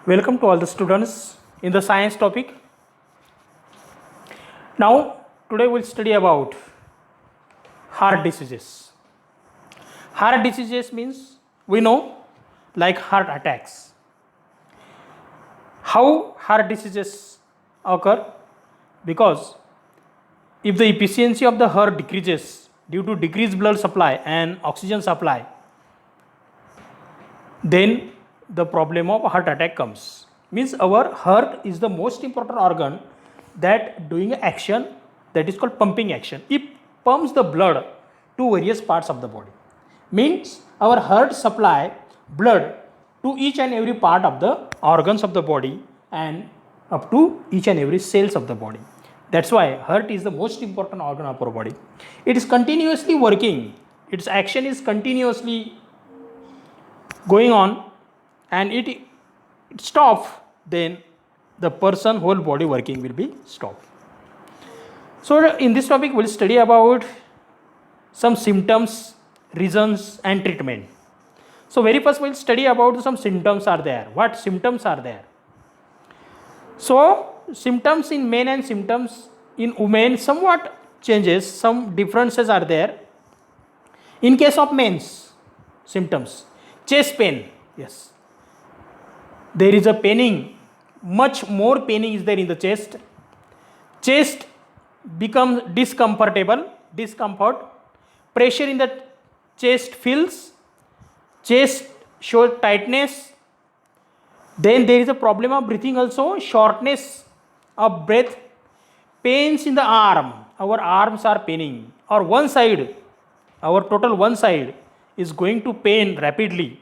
Welcome to all the students in the science topic. Now, today we'll study about heart diseases. Heart diseases means we know like heart attacks. How heart diseases occur? Because if the efficiency of the heart decreases due to decreased blood supply and oxygen supply, then the problem of heart attack comes. Means our heart is the most important organ that doing action that is called pumping action. It pumps the blood to various parts of the body. Means our heart supply blood to each and every part of the organs of the body and up to each and every cells of the body. That's why heart is the most important organ of our body. It is continuously working. Its action is continuously going on, and it stops, then the person whole body working will be stopped. So in this topic we'll study about some symptoms, reasons and treatment. So very first we'll study about some symptoms are there. What symptoms are there? So symptoms in men and symptoms in women somewhat changes, some differences are there. In case of men's symptoms, chest pain, yes, there is a paining, much more paining is there in the chest. Chest becomes discomfort, pressure in the chest feels, chest shows tightness. Then there is a problem of breathing also, shortness of breath, pains in the arm, our arms are paining, or one side, our total one side is going to pain rapidly.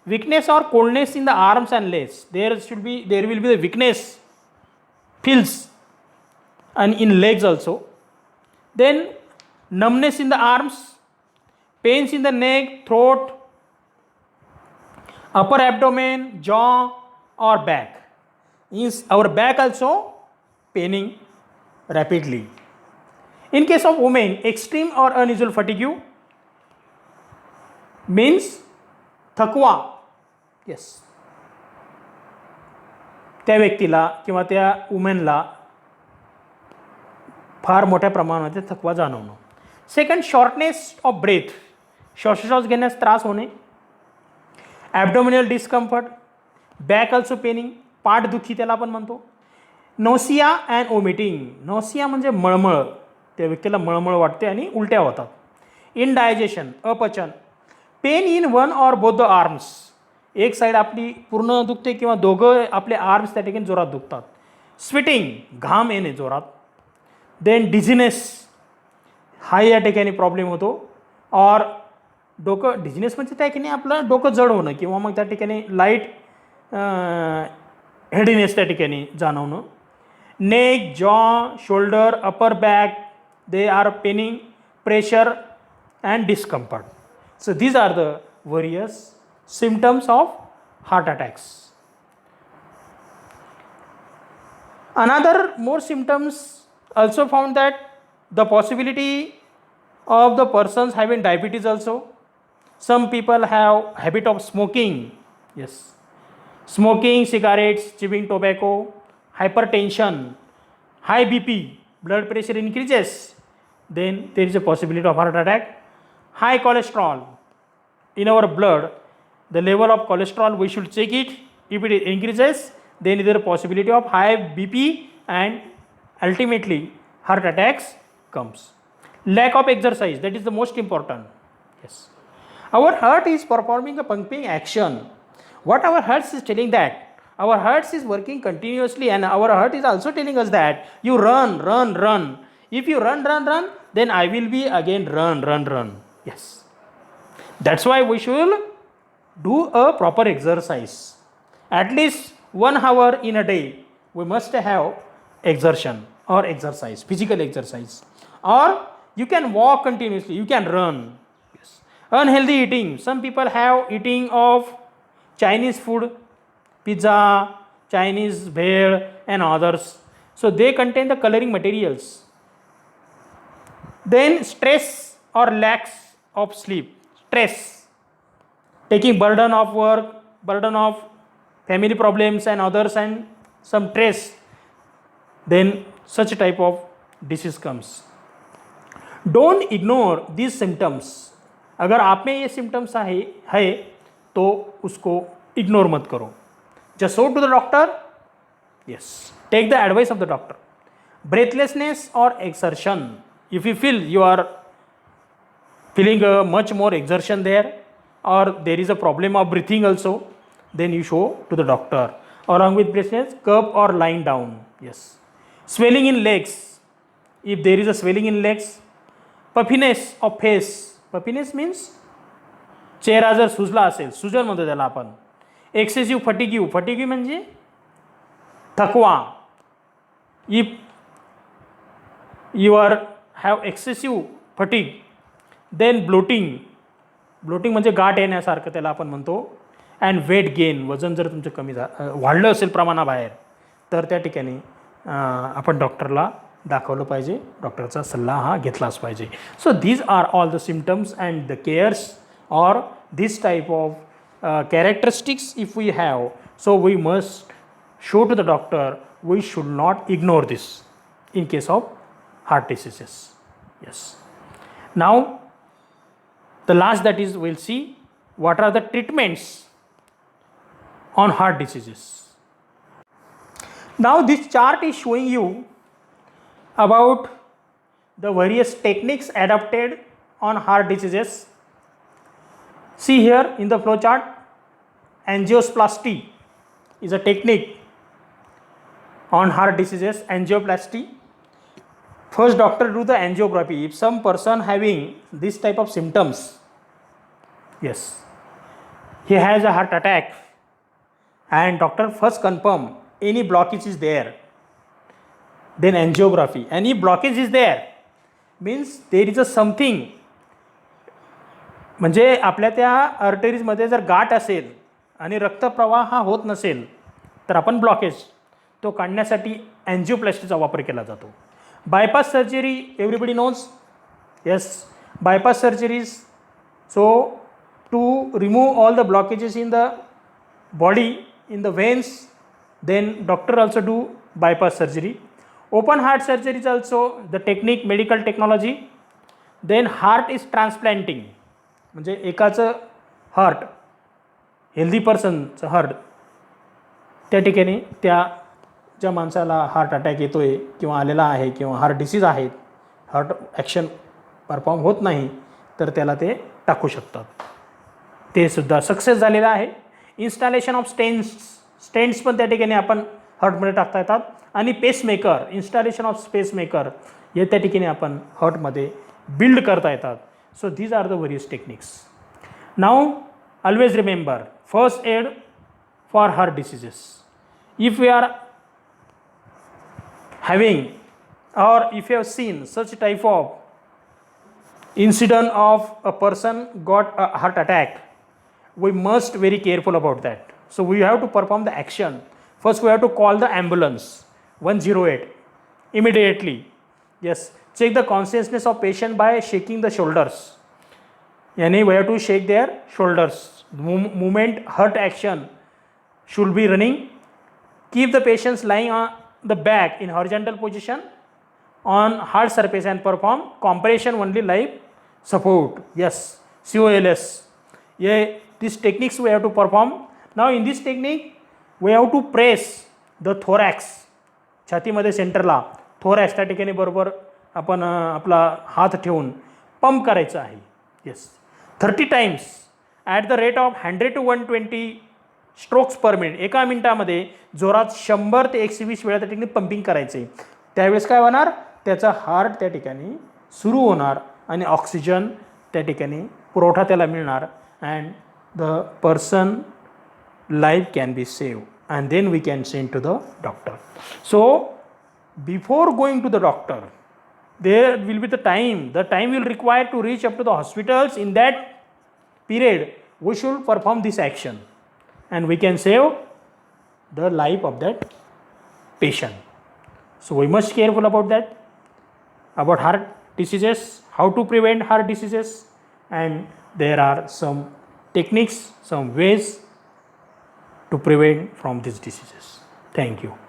Weakness or coldness in the arms and legs, there will be the weakness feels, and in legs also. Then numbness in the arms, pains in the neck, throat, upper abdomen, jaw or back. Means our back also paining rapidly. In case of women, extreme or unusual fatigue means थकवा, yes, त्या व्यक्तीला किंवा त्या वुमेनला फार मोठ्या प्रमाणामध्ये थकवा जाणवणं. Second, shortness of breath, श्वासोच्छ्वास घेण्यास त्रास होणे. ॲब्डोमिनल डिस्कम्फर्ट, बॅक ऑल्सो पेनिंग, पाठदुखी त्याला आपण म्हणतो. नोसिया अँड ओमिटिंग, नोसिया म्हणजे मळमळ, त्या व्यक्तीला मळमळ वाटते आणि उलट्या होतात. इनडायजेशन, अपचन. Pain in one or both the arms, एक साईड आपली पूर्ण दुखते किंवा दोघं आपले आर्म्स त्या ठिकाणी जोरात दुखतात. स्वेटिंग, घाम येणे जोरात. देन डिझिनेस, हा या ठिकाणी प्रॉब्लेम होतो. और डोकं, डिझिनेस म्हणजे त्या ठिकाणी आपलं डोकं जड होणं किंवा मग त्या ठिकाणी लाईट हेडीनेस त्या ठिकाणी जाणवणं. Neck, jaw, shoulder, upper back, they are paining, pressure and discomfort. So these are the various symptoms of heart attacks. Another more symptoms also found that the possibility of the persons having diabetes also. Some people have habit of smoking, yes, smoking cigarettes, chewing tobacco, hypertension, high BP, blood pressure increases, then there is a possibility of heart attack. High cholesterol in our blood, the level of cholesterol we should check it. If it increases, then there is a possibility of high BP and ultimately heart attacks comes. Lack of exercise, that is the most important. Yes, our heart is performing a pumping action. What our heart is telling that our heart is working continuously, and our heart is also telling us that you run. If you run, then I will be again run. Yes, that's why we should do a proper exercise. At least 1 hour in a day we must have exertion or exercise, physical exercise. Or you can walk continuously, you can run. Yes. Unhealthy eating, some people have eating of Chinese food, pizza, Chinese bhel and others, so they contain the coloring materials. Then stress or lack of sleep, stress, taking burden of work, burden of family problems and others and some stress, then such type of disease comes. Don't ignore these symptoms. अगर आप में ये symptoms है तो उसको ignore मत करो. Just go to the doctor. Yes, take the advice of the doctor. Breathlessness or exertion. If you feel you are feeling much more exertion there, or there is a problem of breathing also, then you show to the doctor. Along with breathlessness, curb or lying down. Yes. Swelling in legs. If there is a swelling in legs, puffiness of face. Puffiness means चेहरा जर सुजला असेल, सुजन म्हणतो त्याला आपण. Excessive फटिग्यू. Fatigue म्हणजे थकवा. If you are have excessive fatigue, then bloating. Bloating म्हणजे गाठ येण्यासारखं त्याला आपण म्हणतो. And weight gain. वजन जर तुमचं कमी वाढलं असेल प्रमाणाबाहेर तर त्या ठिकाणी आपण डॉक्टरला दाखवलं पाहिजे. डॉक्टरचा सल्ला हा घेतलाच पाहिजे. So these are all the symptoms and the cares or this type of characteristics if we have, so we must show to the doctor. We should not ignore this in case of heart diseases. Yes. Now the last, that is, we'll see what are the treatments on heart diseases. Now this chart is showing you about the various techniques adopted on heart diseases. See here in the flow chart, angioplasty is a technique on heart diseases. Angioplasty. First, doctor do the angiography. If some person having this type of symptoms, yes, he has a heart attack, and doctor first confirm any blockage is there. Then angiography. Any blockage is there means there is a something. म्हणजे आपल्या त्या आर्टरीजमध्ये जर गाठ असेल आणि रक्तप्रवाह हा होत नसेल तर आपण ब्लॉकेज तो काढण्यासाठी अँजिओप्लास्टीचा वापर केला जातो. Bypass surgery everybody knows. Yes, bypass surgeries. So to remove all the blockages in the body, in the veins, then doctor also do bypass surgery. Open heart surgery is also the technique, medical technology. Then heart is transplanting. म्हणजे एकाचं heart, healthy पर्सनचं heart, त्या ठिकाणी त्या ज्या माणसाला heart attack येतो आहे किंवा आलेला आहे किंवा हार्ट डिसीज आहे, हार्ट ॲक्शन परफॉर्म होत नाही, तर त्याला ते टाकू शकतात. ते सुद्धा सक्सेस झालेलं आहे. इन्स्टॉलेशन ऑफ स्टेंट्स पण त्या ठिकाणी आपण हार्टमध्ये टाकता येतात. आणि पेसमेकर, इन्स्टॉलेशन ऑफ पेसमेकर हे त्या ठिकाणी आपण हार्टमध्ये बिल्ड करता येतात. So these are the various techniques. Now always remember, first aid for heart diseases. If we are having or if you have seen such type of incident of a person got a heart attack, we must very careful about that. So we have to perform the action. First we have to call the ambulance 108 immediately. Yes. Check the consciousness of patient by shaking the shoulders. Yani we have to shake their shoulders. Movement, heart action should be running. Keep the patients lying on the back in horizontal position on hard surface and perform compression only life support. Yes, COLS. Yeah, these techniques we have to perform. Now in this technique we have to press the thorax. छातीमध्ये सेंटरला thorax त्या ठिकाणी बरोबर आपण आपला हात ठेवून pump करायचं आहे. Yes, 30 times at the rate of 100 to 120 strokes per minute. एका मिनिटामध्ये जोरात 100 ते 120 वेळा त्या ठिकाणी पंपिंग करायचे. त्यावेळेस काय होणार, त्याचा हार्ट त्या ठिकाणी सुरू होणार आणि ऑक्सिजन त्या ठिकाणी पुरवठा त्याला मिळणार. And the person life can be save and then we can send to the doctor. So before going to the doctor, there will be the time will require to reach up to the hospitals. In that period we should perform this action and we can save the life of that patient. So we must careful about that, about heart diseases, how to prevent heart diseases, and there are some techniques, some ways to prevent from these diseases. Thank you.